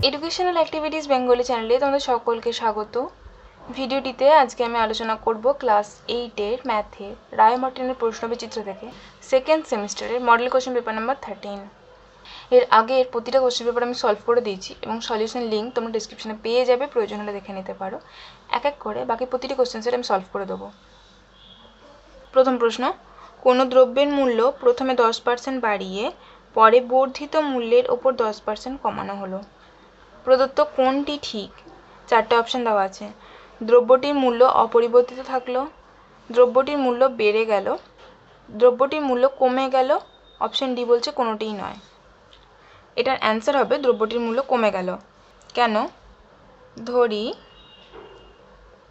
Educational activities Bengali চ্যানেলে তোমাদের সকলকে স্বাগত। ভিডিওটিতে আজকে আমি আলোচনা করব ক্লাস 8-এর ম্যাথে রায় মার্টিনের প্রশ্নবিচিত্র থেকে সেকেন্ড সেমিস্টারের মডেল কোশ্চেন পেপার নাম্বার 13। এর আগে এর প্রতিটা কোশ্চেন পেপার আমি সলভ করে দিয়েছি এবং সলিউশন লিঙ্ক তোমরা ডিসক্রিপশনে পেয়ে যাবে, প্রয়োজন হলে দেখে নিতে পারো। এক এক করে বাকি প্রতিটি কোশ্চেন্সের আমি সলভ করে দেবো। প্রথম প্রশ্ন, কোনো দ্রব্যের মূল্য প্রথমে 10% বাড়িয়ে পরে বর্ধিত মূল্যের ওপর 10% কমানো হলো। প্রদত্ত কোনটি ঠিক? চারটে অপশন দেওয়া আছে। দ্রব্যটির মূল্য অপরিবর্তিত থাকলো, দ্রব্যটির মূল্য বেড়ে গেল, দ্রব্যটির মূল্য কমে গেল, অপশন ডি বলছে কোনোটিই নয়। এটার অ্যান্সার হবে দ্রব্যটির মূল্য কমে গেল। কেন? ধরি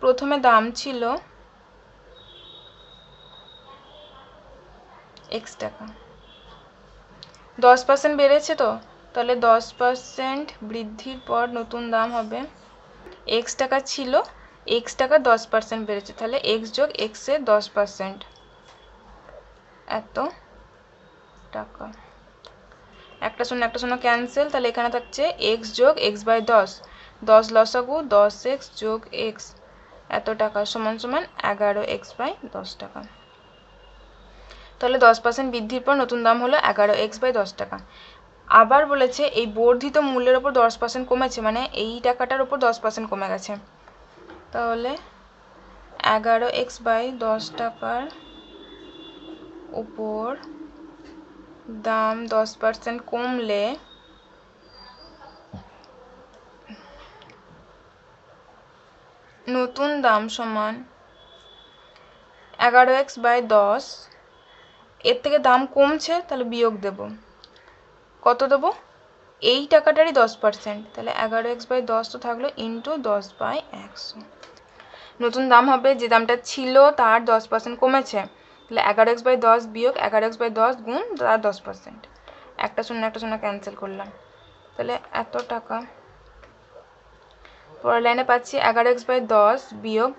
প্রথমে দাম ছিল x টাকা, 10% বেড়েছে, তো তাহলে 10% বৃদ্ধির পর নতুন দাম হবে x টাকা ছিল, x টাকা 10% বেড়েছে, তাহলে x যোগ x এর 10% এত টাকা। একটা শূন্য ক্যান্সেল, তাহলে এখানে থাকছে x যোগ x বাই 10, 10 লসাগু 10x যোগ x এত টাকা সমান সমান 11x বাই 10 টাকা। তাহলে 10% বৃদ্ধির পর নতুন দাম হলো 11x বাই 10 টাকা। আবার বলেছে এই বর্ধিত মূল্যের ওপর 10% কমেছে, মানে এই টাকাটার ওপর 10% কমে গেছে। তাহলে 11x বাই 10 টাকার ওপর দাম 10% কমলে নতুন দাম সমান 11x বাই 10। এর থেকে দাম কমছে, তাহলে বিয়োগ দেব। কত দেবো? এই টাকাটারই 10%, তাহলে 11x বাই 10 তো থাকলো ইন্টু 10 বাই 100। নতুন দাম হবে যে দামটা ছিল তার 10% কমেছে, তাহলে 11x বাই 10 বিয়োগ 11x বাই 10 গুণ তার 10%। একটা শূন্য ক্যান্সেল করলাম, তাহলে এত টাকা। পরের লাইনে পাচ্ছি 11x বাই 10 বিয়োগ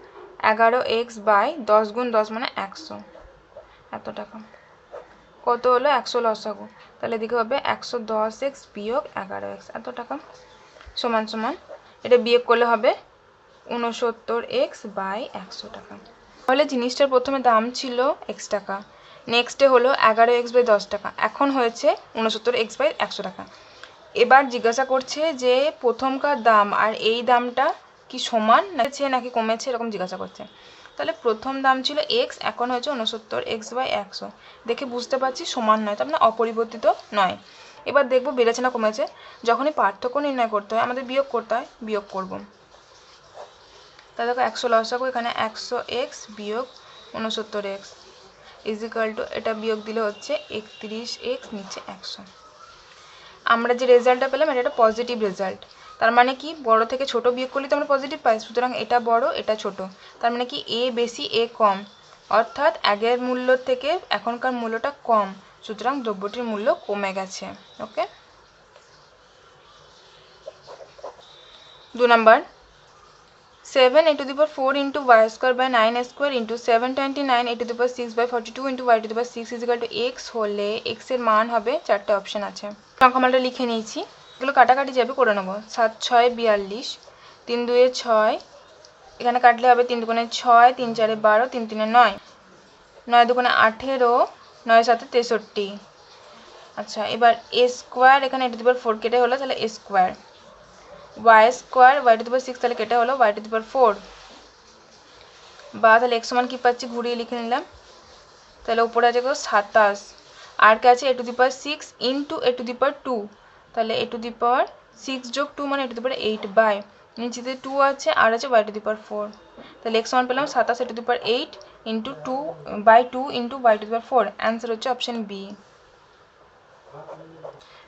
11x বাই 10 গুণ 10 মানে 100, এত টাকা। কত হলো? 100 লসাগু, তাহলে এদিকে হবে 110x বিয়োগ 11x এত টাকা সমান সমান, এটা বিয়োগ করলে হবে 69x বাই 100 টাকা। তাহলে জিনিসটার প্রথমে দাম ছিল x টাকা, নেক্সটে হলো 11x বাই 10 টাকা, এখন হয়েছে 69x বাই 100 টাকা। এবার জিজ্ঞাসা করছে যে প্রথমকার দাম আর এই দামটা কি সমান নাকি কমেছে, এরকম জিজ্ঞাসা করছে। তাহলে প্রথম দাম ছিল x, এখন হয়েছে 69x বাই 100, দেখে বুঝতে পারছি সমান নয়, তার মানে অপরিবর্তিত নয়। এবার দেখবো বেড়েছে না কমেছে। যখনই পার্থক্য নির্ণয় করতে হয় আমাদের বিয়োগ করতে হয়, বিয়োগ করব। তাহলে দেখো 100 লসাগু, এখানে 100x বিয়োগ 69x ইজিক্যাল টু, এটা বিয়োগ দিলে হচ্ছে 31x নিচে 100। আমরা যে রেজাল্টটা পেলাম এটা একটা পজিটিভ রেজাল্ট। তার মানে কি বড় থেকে ছোট বিয়োগ করলে তো আমরা পজিটিভ পাই, সুতরাং এটা বড় এটা ছোট, তার মানে কি এ বেশি এ কম, অর্থাৎ আগের মূল্য থেকে এখনকার মূল্যটা কম, সুতরাং দ্রব্যটির মূল্য কমে গেছে। ওকে। 2 number, 7 a to the power 4 into y square by 9 square into 729 a to the power 6 by 42 into y to the power 6 is equal to x হলে x এর মান হবে, চারটে অপশন আছে, সংখ্যামানটা লিখে নিয়েছি, এগুলো কাটাকাটি যাবে করে নেবো। 7 6 42, 3 2 6, এখানে কাটলে হবে 3 2 6, 3 4 12, 3 3 9, 9 2 18, 9 7 63। আচ্ছা, এবার a স্কোয়ার, এখানে a to the power 4 কেটে হলো, তাহলে a square, y square y to the power 6, তাহলে কেটে হলো y to the power 4, বা তাহলে x সমান কি পাচ্ছি ঘুরিয়ে লিখে নিলাম, তাহলে উপরে আছে কত 27, আর কে আছে a to the power 6 into a to the power 2, তাহলে a to the power 6 যোগ 2 মানে a to the power 8 by, নিচেতে 2 আছে আর আছে y to the power 4, তাহলে x সমান পেলাম 27 a to the power 8 into 2 by 2 into y to the power 4, answer হচ্ছে অপশন বি।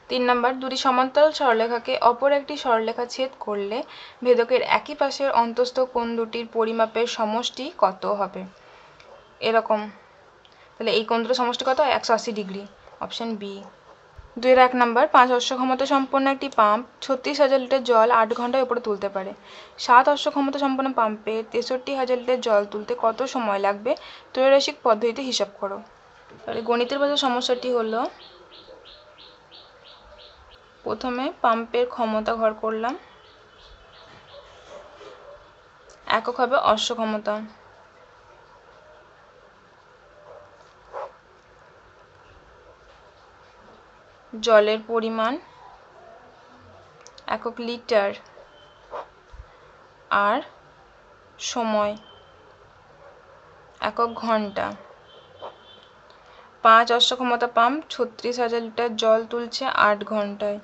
3 নাম্বার, দুটি সমান্তরাল সরলরেখাকে অপর একটি সরলরেখা ছেদ করলে ভেদকের একই পাশের অন্তঃস্থ কোণ দুটির পরিমাপের সমষ্টি কত হবে? এরকম, তাহলে এই কোণ দুটোর সমষ্টি কত? 180 ডিগ্রি, অপশন বি। 2-1 নাম্বার, 5 অশ্ব ক্ষমতা সম্পন্ন একটি পাম্প 36,000 লিটার জল 8 ঘন্টায় উপরে তুলতে পারে। 7 অশ্ব ক্ষমতা সম্পন্ন পাম্পে 63,000 লিটার জল তুলতে কত সময় লাগবে? ত্রৈরাশিক পদ্ধতিতে হিসাব করো। তাহলে গণিতের ভাষায় সমস্যাটি হলো প্রথমে পাম্পের ক্ষমতা ঘর করলাম, একক হবে অশ্ব ক্ষমতা। জলের পরিমাণ একক লিটার, আর সময় একক ঘন্টা। 5 অশ্ব ক্ষমতা পাম্প 36,000 লিটার জল তুলছে 8 ঘন্টায়।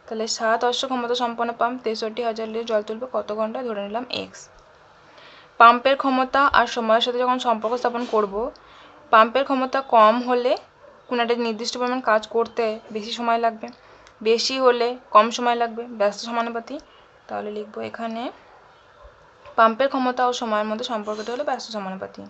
তাহলে 7 অশ্ব ক্ষমতা সম্পন্ন পাম্প 63,000 লিটার জল তুলবে কত ঘন্টায়, ধরে নিলাম এক্স। পাম্পের ক্ষমতা আর সময়ের সাথে যখন সম্পর্ক স্থাপন করব, পাম্পের ক্ষমতা কম হলে কোনো একটা নির্দিষ্ট পরিমাণ কাজ করতে বেশি সময় লাগবে, বেশি হলে কম সময় লাগবে, ব্যস্ত সমানুপাতি। তাহলে লিখব এখানে পাম্পের ক্ষমতা ও সময়ের মধ্যে সম্পর্কটি হলো ব্যস্ত সমানুপাতি।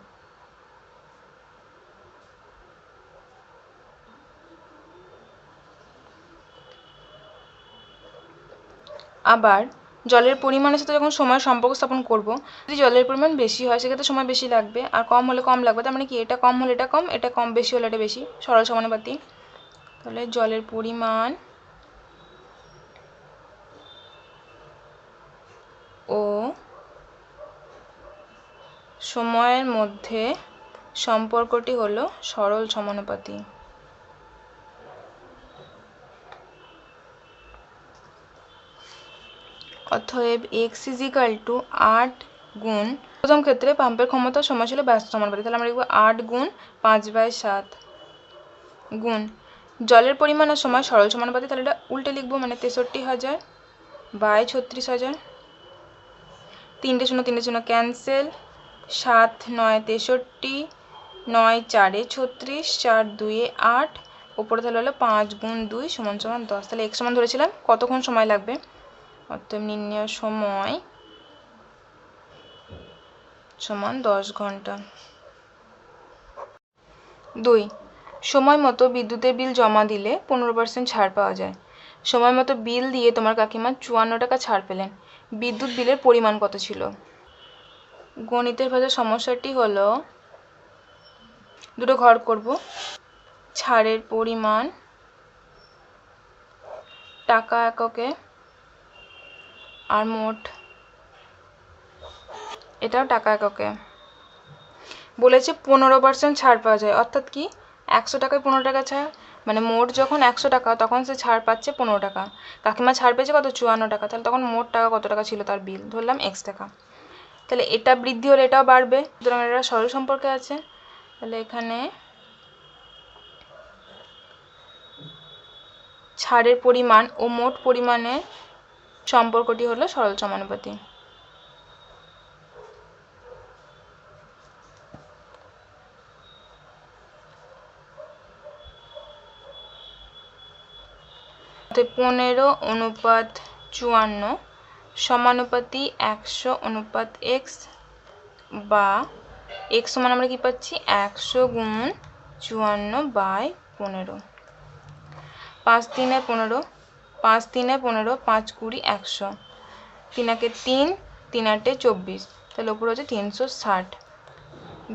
আবার জলের পরিমাণের সাথে যখন সময়ের সম্পর্ক স্থাপন করব, যদি জলের পরিমাণ বেশি হয় সেক্ষেত্রে সময় বেশি লাগবে, আর কম হলে কম লাগবে। তার মানে কি, এটা কম হলে এটা কম, এটা কম বেশি হলে এটা বেশি, সরল সমানুপাতি। তাহলে জলের পরিমাণ ও সময়ের মধ্যে সম্পর্কটি হলো সরল সমানুপাতি। অতএব এক্স ইজিক্যাল টু 8 গুণ, প্রথম ক্ষেত্রে পাম্পের ক্ষমতা সময় ছিল ব্যস্ত সমানুপাতি, তাহলে আমরা লিখব 8 গুণ 5/7 গুণ জলের পরিমাণ আর সময় সরল সমানুপাতি, তাহলে এটা উল্টে লিখবো, মানে 63,000 বাই 36,000। 3 0 3 0 ক্যান্সেল, 7 9 63, 9 4 36, 4 2 8, ওপরে তাহলে হলো 5 গুণ 2 সমান সমান 10। তাহলে এক্স সমান ধরেছিলাম কতক্ষণ সময় লাগবে, অতএব নির্ণয় সময় সমান 10 ঘন্টা। 2, সময় মতো বিদ্যুতের বিল জমা দিলে 15% ছাড় পাওয়া যায়। সময় মতো বিল দিয়ে তোমার কাকিমা 54 টাকা ছাড় পেলেন, বিদ্যুৎ বিলের পরিমাণ কত ছিল? গণিতের ভাষায় সমস্যাটি হলো, দুটো ঘর করব, ছাড়ের পরিমাণ টাকা এককে আর মোট, এটাও টাকা এককে। বলেছে 15% ছাড় পাওয়া যায়, অর্থাৎ কি 100 টাকায় 15 টাকা ছাড়, মানে মোট যখন 100 টাকা তখন সে ছাড় পাচ্ছে 15 টাকা। কাকিমা ছাড় পেয়েছে কত, 54 টাকা। তাহলে তখন মোট টাকা কত টাকা ছিল তার বিল, ধরলাম x টাকা। তাহলে এটা বৃদ্ধি হলে এটাও বাড়বে, সুতরাং এটা সরল সম্পর্কে আছে। তাহলে এখানে ছাড়ের পরিমাণ ও মোট পরিমাণের সম্পর্কটি হলো সরল সমানুপাতি। অতএব 15:54 সমানুপাতি 100:x, বা x সমান আমরা কি পাচ্ছি 100 গুণ 54/15। 5 3 15, 5 3 15, 5 20 100, 3 3 3 8 24, তাহলে উপরে হচ্ছে 360।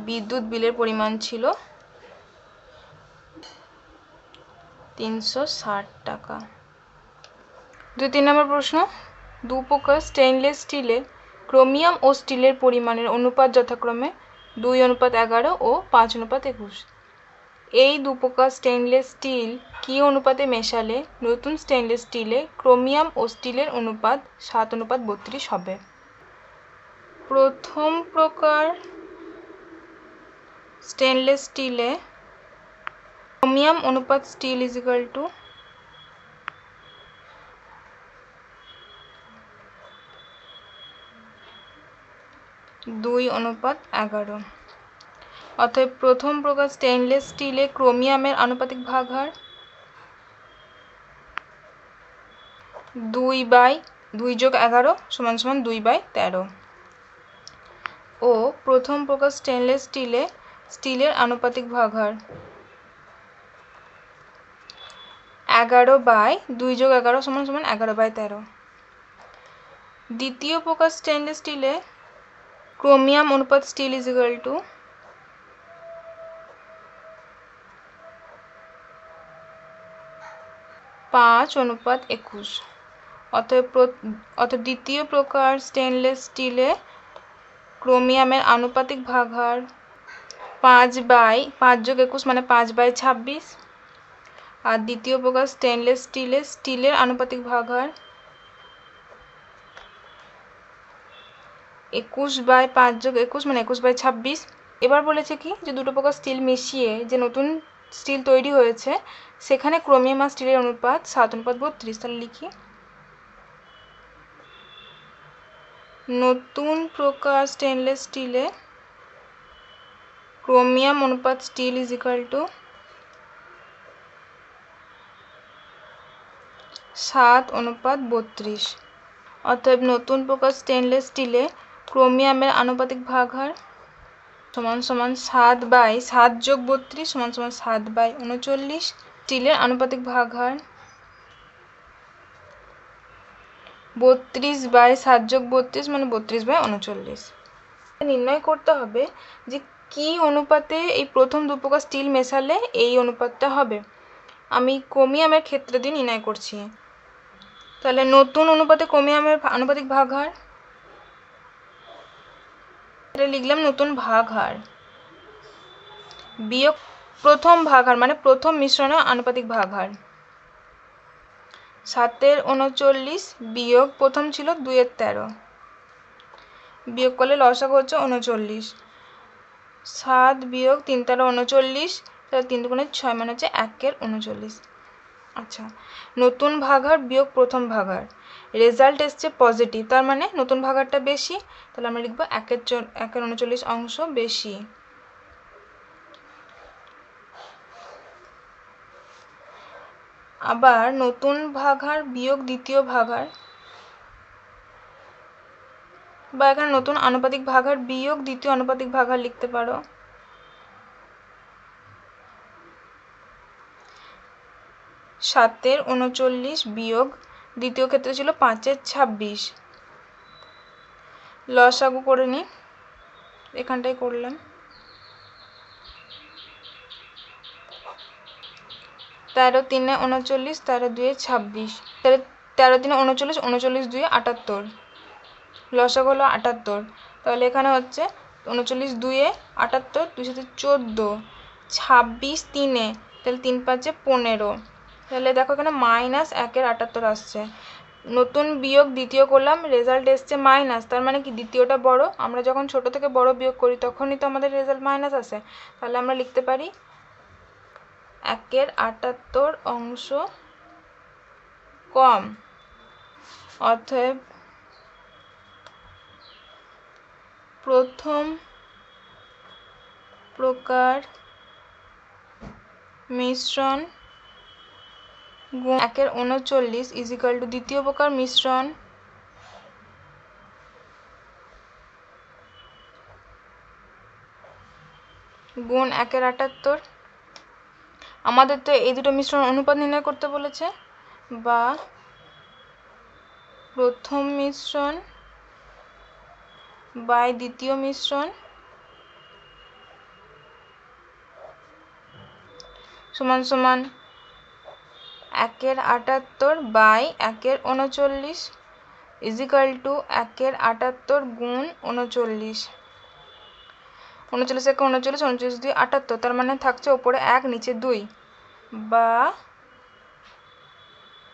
বিদ্যুৎ বিলের পরিমাণ ছিল 360 টাকা। 2-3 নম্বর প্রশ্ন, দু প্রকার স্টেইনলেস স্টিলে ক্রোমিয়াম ও স্টিলের পরিমাণের অনুপাত যথাক্রমে 2:11 ও 5:21। এই দু প্রকার স্টেইনলেস স্টিল কি অনুপাতে মেশালে নতুন স্টেইনলেস স্টিলে ক্রোমিয়াম ও স্টিলের অনুপাত 7:32 হবে? প্রথম প্রকার স্টেইনলেস স্টিলে ক্রোমিয়াম অনুপাত স্টিল ইজিক্যাল টু 2:11। অতএব প্রথম প্রকার স্টেইনলেস স্টিলে ক্রোমিয়ামের আনুপাতিক ভাগহার 2/2+11 = 2/13, ও প্রথম প্রকার স্টেইনলেস স্টিলে স্টিলের আনুপাতিক ভাগহার 11/2+11 = 11/13। দ্বিতীয় প্রকার স্টেইনলেস স্টিলে ক্রোমিয়াম অনুপাত স্টিল ইজিক্যাল টু 2 5:21। অতএব দ্বিতীয় প্রকার স্টেনলেস স্টিলে ক্রোমিয়ামের আনুপাতিক ভাগহার 5/5+21 মানে 5/26। আর দ্বিতীয় প্রকার স্টেনলেস স্টিলের আনুপাতিক ভাগহার 21/5+21 মানে 21/26। এবার বলেছে কি যে দুটো প্রকার স্টিল মিশিয়ে যে নতুন স্টিল তৈরি হয়েছে সেখানে ক্রোমিয়াম আর স্টিলের অনুপাত 7:32। তাহলে লিখি নতুন প্রকার স্টেনলেস স্টিলে ক্রোমিয়াম অনুপাত স্টিল ইজ ইকুয়াল টু 7:32। অতএব নতুন প্রকার স্টেনলেস স্টিলে ক্রোমিয়ামের আনুপাতিক ভাগহার সমান 7/7+32 সমান 7/39। স্টিলের আনুপাতিক ভাগহার 32/7+32 মানে 32/39। নির্ণয় করতে হবে যে কি অনুপাতে এই প্রথম দু প্রকার স্টিল মেশালে এই অনুপাতটা হবে। আমি ক্রোমিয়ামের ক্ষেত্রে দিয়ে নির্ণয় করছি। তাহলে নতুন অনুপাতে ক্রোমিয়ামের আনুপাতিক ভাগহার, এটা লিখলাম নতুন ভাগহার, বিয়োগ প্রথম ভাগহার মানে প্রথম মিশ্রণের আনুপাতিক ভাগহার 7/39 বিয়োগ প্রথম ছিল 2/13, বিয়োগ করলে লসাগু হচ্ছে 39। 7 বিয়োগ 3×3 = 39, তাহলে 3 × 6 মানে হচ্ছে 1/39। আচ্ছা, নতুন ভাগহার বিয়োগ প্রথম ভাগহার, রেজাল্ট এসছে পজিটিভ, তার মানে নতুন ভাগহারটা বেশি, তাহলে আমরা লিখবো 1/39 অংশ বেশি। আবার নতুন ভাগহার বিয়োগ দ্বিতীয় ভাগহার, বা এখানে নতুন আনুপাতিক ভাগহার বিয়োগ দ্বিতীয় আনুপাতিক ভাগহার লিখতে পারো। সাতের 39 বিয়োগ দ্বিতীয় ক্ষেত্রে ছিল 5/26, লসাগু করে নি, এখানটাই করলাম। 13×3 = 39, 13×2 = 26, তাহলে 13×3 = 39, 39×2 = 78, লসাগু হলো 78। তাহলে এখানে হচ্ছে 39×2 = 78, 2 × 7 = 14, 26×3, তাহলে 3×5 = 15। তাহলে দেখো এখানে -1/78 আসছে। নতুন বিয়োগ দ্বিতীয় করলাম, রেজাল্ট এসছে মাইনাস, তার মানে কি দ্বিতীয়টা বড়। আমরা যখন ছোট থেকে বড় বিয়োগ করি তখনই তো আমাদের রেজাল্ট মাইনাস আসে। তাহলে আমরা লিখতে পারি 1/78 অংশ কম। অতএব প্রথম প্রকার মিশ্রণ গুণ 1/39 ইজ ইকুয়াল টু দ্বিতীয় প্রকার মিশ্রণ গুণ 1/78। আমাদের তো এই দুটো মিশ্রণ অনুপাত নির্ণয় করতে বলেছে, বা প্রথম মিশ্রণ বাই দ্বিতীয় মিশ্রণ সমান সমান 1/78 বাই 1/39 ইজ ইকুয়াল টু 1/78 গুণ 39। 39 × 39, 39×2 = 78, তার মানে থাকছে ওপরে 1 নিচে 2, বা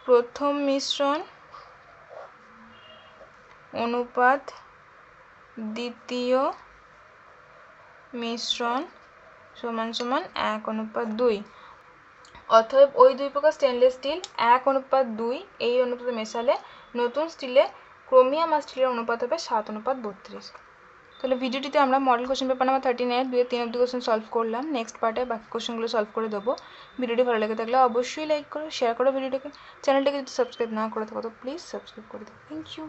প্রথম মিশ্রণ অনুপাত দ্বিতীয় মিশ্রণ সমান সমান 1/2। অতএব ওই দুই প্রকার স্টেনলেস স্টিল 1/2 এই অনুপাতে মেশালে নতুন স্টিলে ক্রোমিয়াম আর স্টিলের অনুপাত হবে 7/32। তাহলে ভিডিওটিতে আমরা মডেল কোশ্চেন পেপার নাম্বার 39 2-3 অব্দি কোশ্চেন সলভ করলাম। নেক্সট পার্টে বাকি কোশ্চেনগুলো সলভ করে দেবো। ভিডিওটি ভালো লেগে থাকলে অবশ্যই লাইক করো, শেয়ার করো ভিডিওটিকে। চ্যানেলটিকে যদি সাবস্ক্রাইব না করে থাকো তো প্লিজ সাবস্ক্রাইব করে দাও। Thank you.